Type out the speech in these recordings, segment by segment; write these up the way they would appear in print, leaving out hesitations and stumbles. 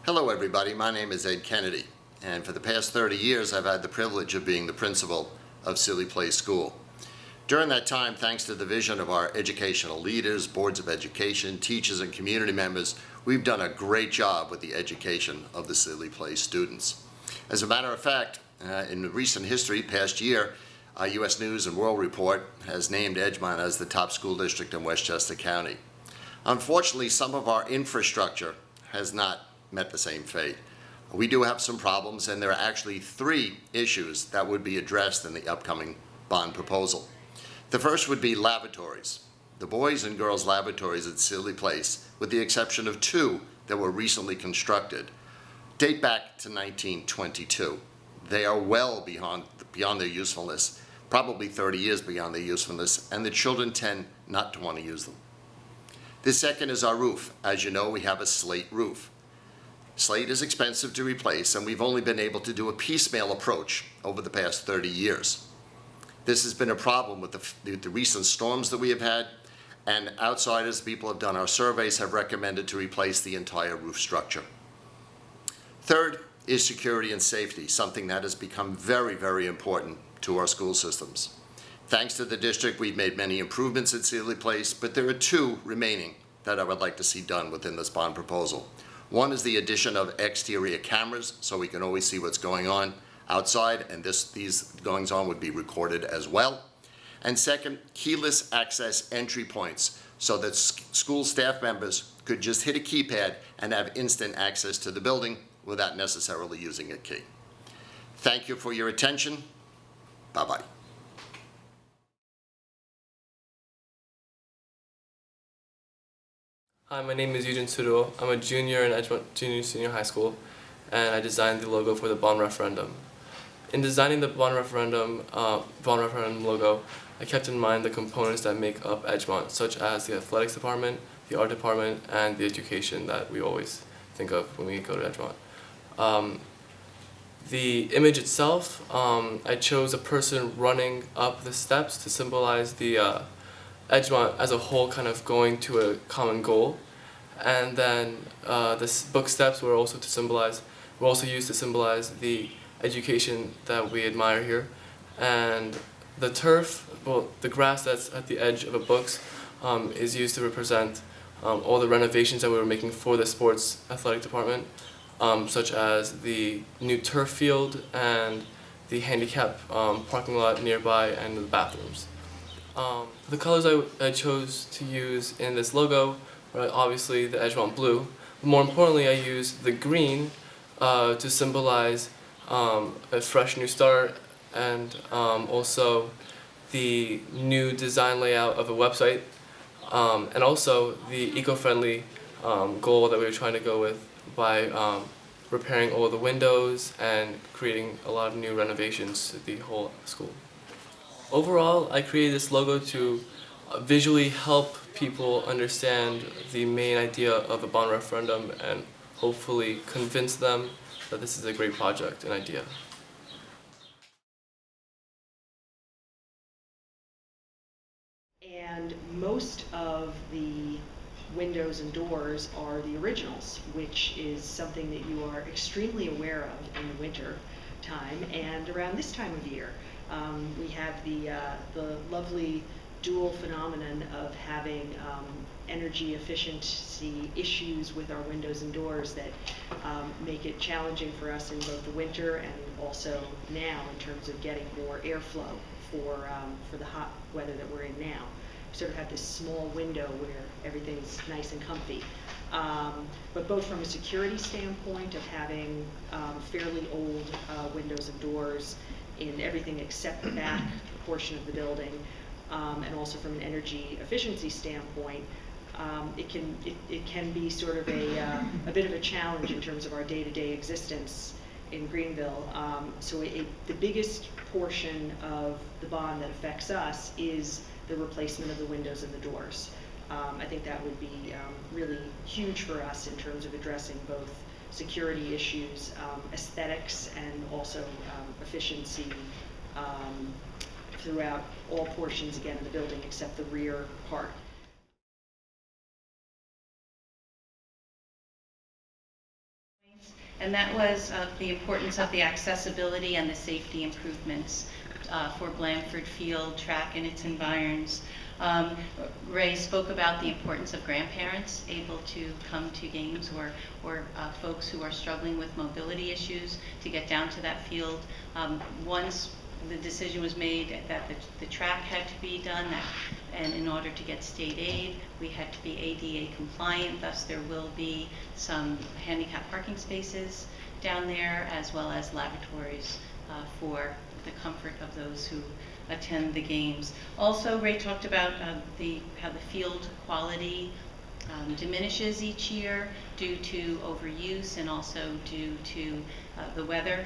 Hello everybody, my name is Ed Kennedy, and for the past 30 years I've had the privilege of being the principal of Sealy Place School. During that time, thanks to the vision of our educational leaders, boards of education, teachers, and community members, we've done a great job with the education of the Sealy Place students. As a matter of fact, in recent history, past year, U.S. News and World Report has named Edgemont as the top school district in Westchester County. Unfortunately, some of our infrastructure has not met the same fate. We do have some problems, and there are actually 3 issues that would be addressed in the upcoming bond proposal. The first would be lavatories. The boys and girls lavatories at Sealy Place, with the exception of 2 that were recently constructed, date back to 1922. They are well beyond their usefulness, probably 30 years beyond their usefulness, and the children tend not to want to use them. The second is our roof. As you know, we have a slate roof. Slate is expensive to replace, and we've only been able to do a piecemeal approach over the past 30 years. This has been a problem with the recent storms that we have had, and outsiders, people have done our surveys, have recommended to replace the entire roof structure. Third is security and safety, something that has become very, very important to our school systems. Thanks to the district, we've made many improvements at Sealy Place, but there are 2 remaining that I would like to see done within this bond proposal. One is the addition of exterior cameras, so we can always see what's going on outside, and these goings on would be recorded as well. And second, keyless access entry points, so that school staff members could just hit a keypad and have instant access to the building without necessarily using a key. Thank you for your attention. Bye-bye. Hi, my name is Yujin Tsuruo. I'm a junior in Edgemont Senior High School, and I designed the logo for the bond referendum. In designing the bond referendum logo, I kept in mind the components that make up Edgemont, such as the athletics department, the art department, and the education that we always think of when we go to Edgemont. The image itself, I chose a person running up the steps to symbolize the Edgemont as a whole kind of going to a common goal, and then the book steps were also used to symbolize the education that we admire here, and the turf, well, the grass that's at the edge of the books is used to represent all the renovations that we were making for the sports athletic department, such as the new turf field and the handicap parking lot nearby and the bathrooms. The colors I chose to use in this logo are obviously the Edgemont blue, but more importantly I used the green to symbolize a fresh new start, and also the new design layout of a website, and also the eco-friendly goal that we were trying to go with by repairing all the windows and creating a lot of new renovations to the whole school. Overall, I created this logo to visually help people understand the main idea of a bond referendum and hopefully convince them that this is a great project and idea. And most of the windows and doors are the originals, which is something that you are extremely aware of in the winter time and around this time of year. We have the lovely dual phenomenon of having energy efficiency issues with our windows and doors that make it challenging for us in both the winter and also now in terms of getting more airflow for the hot weather that we're in now. We sort of have this small window where everything's nice and comfy. But both from a security standpoint of having fairly old windows and doors in everything except the back portion of the building, and also from an energy efficiency standpoint, it can be sort of a bit of a challenge in terms of our day-to-day existence in Greenville. So the biggest portion of the bond that affects us is the replacement of the windows and the doors. I think that would be really huge for us in terms of addressing both security issues, aesthetics, and also efficiency throughout all portions, again, of the building except the rear part. And that was the importance of the accessibility and the safety improvements for Blandford Field, track and its environs. Ray spoke about the importance of grandparents able to come to games, or folks who are struggling with mobility issues to get down to that field. Once the decision was made that the track had to be done, and in order to get state aid, we had to be ADA compliant, thus there will be some handicap parking spaces down there, as well as lavatories for the comfort of those who attend the games. Also, Ray talked about how the field quality diminishes each year due to overuse and also due to the weather,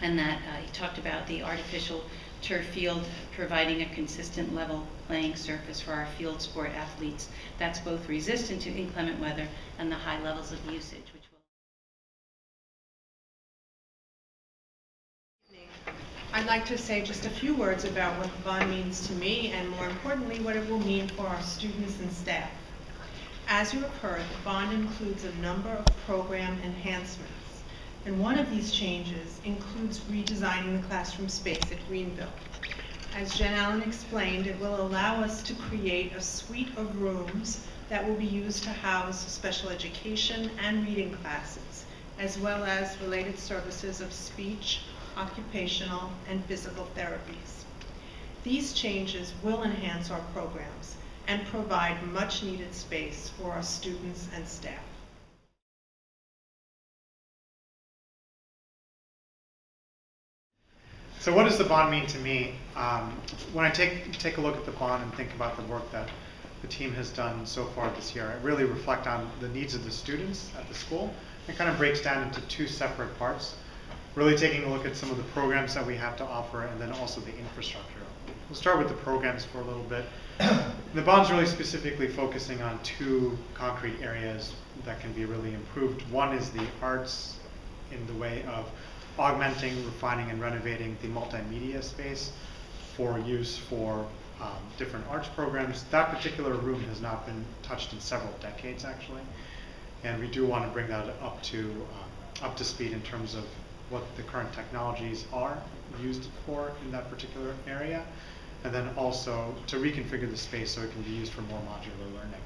and that he talked about the artificial turf field providing a consistent level playing surface for our field sport athletes that's both resistant to inclement weather and the high levels of usage, which will... I'd like to say just a few words about what the bond means to me, and more importantly, what it will mean for our students and staff. As you have heard, the bond includes a number of program enhancements, and one of these changes includes redesigning the classroom space at Greenville. As Jen Allen explained, it will allow us to create a suite of rooms that will be used to house special education and reading classes, as well as related services of speech, occupational, and physical therapies. These changes will enhance our programs and provide much needed space for our students and staff. So what does the bond mean to me? When I take a look at the bond and think about the work that the team has done so far this year, I really reflect on the needs of the students at the school. It kind of breaks down into two separate parts, really taking a look at some of the programs that we have to offer and then also the infrastructure. We'll start with the programs for a little bit. The bond's really specifically focusing on two concrete areas that can be really improved. One is the arts in the way of augmenting, refining, and renovating the multimedia space for use for different arts programs. That particular room has not been touched in several decades, actually, and we do want to bring that up to speed in terms of what the current technologies are used for in that particular area, and then also to reconfigure the space so it can be used for more modular learning.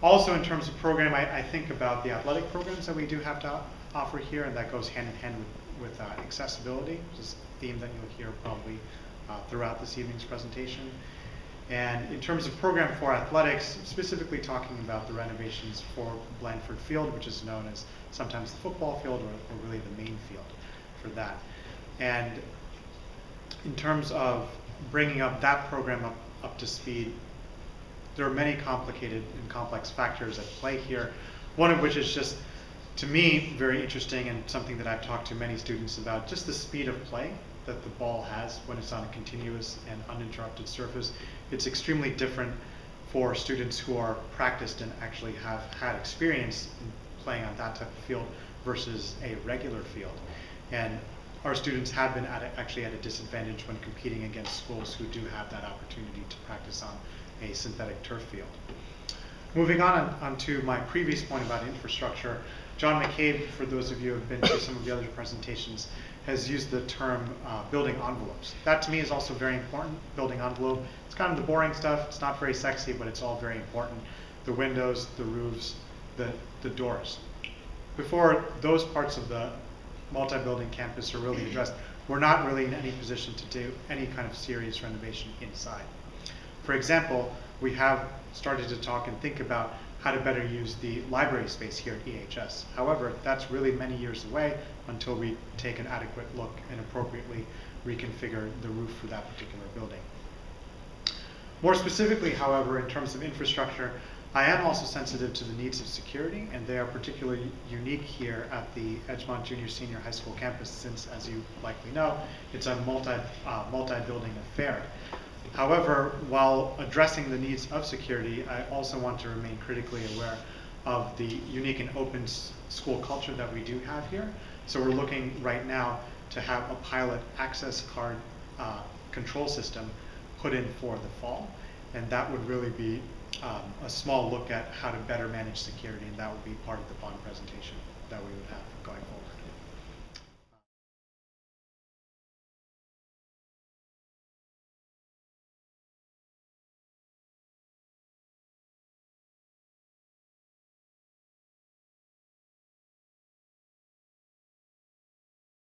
Also, in terms of program, I think about the athletic programs that we do have to offer here, and that goes hand in hand with accessibility, which is a theme that you'll hear probably throughout this evening's presentation. And in terms of program for athletics, specifically talking about the renovations for Blandford Field, which is known as sometimes the football field or really the main field for that. And in terms of bringing up that program up to speed, there are many complicated and complex factors at play here, one of which is just, to me, very interesting and something that I've talked to many students about, just the speed of play that the ball has when it's on a continuous and uninterrupted surface. It's extremely different for students who are practiced and actually have had experience in playing on that type of field versus a regular field. And our students have been actually at a disadvantage when competing against schools who do have that opportunity to practice on a synthetic turf field. Moving on to my previous point about infrastructure, John McCabe, for those of you who have been to some of the other presentations, has used the term building envelopes. That to me is also very important, building envelope. It's kind of the boring stuff. It's not very sexy, but it's all very important. The windows, the roofs, the doors. Before those parts of the multi-building campus are really addressed, we're not really in any position to do any kind of serious renovation inside. For example, we have started to talk and think about how to better use the library space here at EHS. However, that's really many years away until we take an adequate look and appropriately reconfigure the roof for that particular building. More specifically, however, in terms of infrastructure, I am also sensitive to the needs of security, and they are particularly unique here at the Edgemont Junior Senior High School campus, since, as you likely know, it's a multi-building affair. However, while addressing the needs of security, I also want to remain critically aware of the unique and open school culture that we do have here. So we're looking right now to have a pilot access card control system put in for the fall, and that would really be a small look at how to better manage security, and that would be part of the bond presentation. that we would have going forward.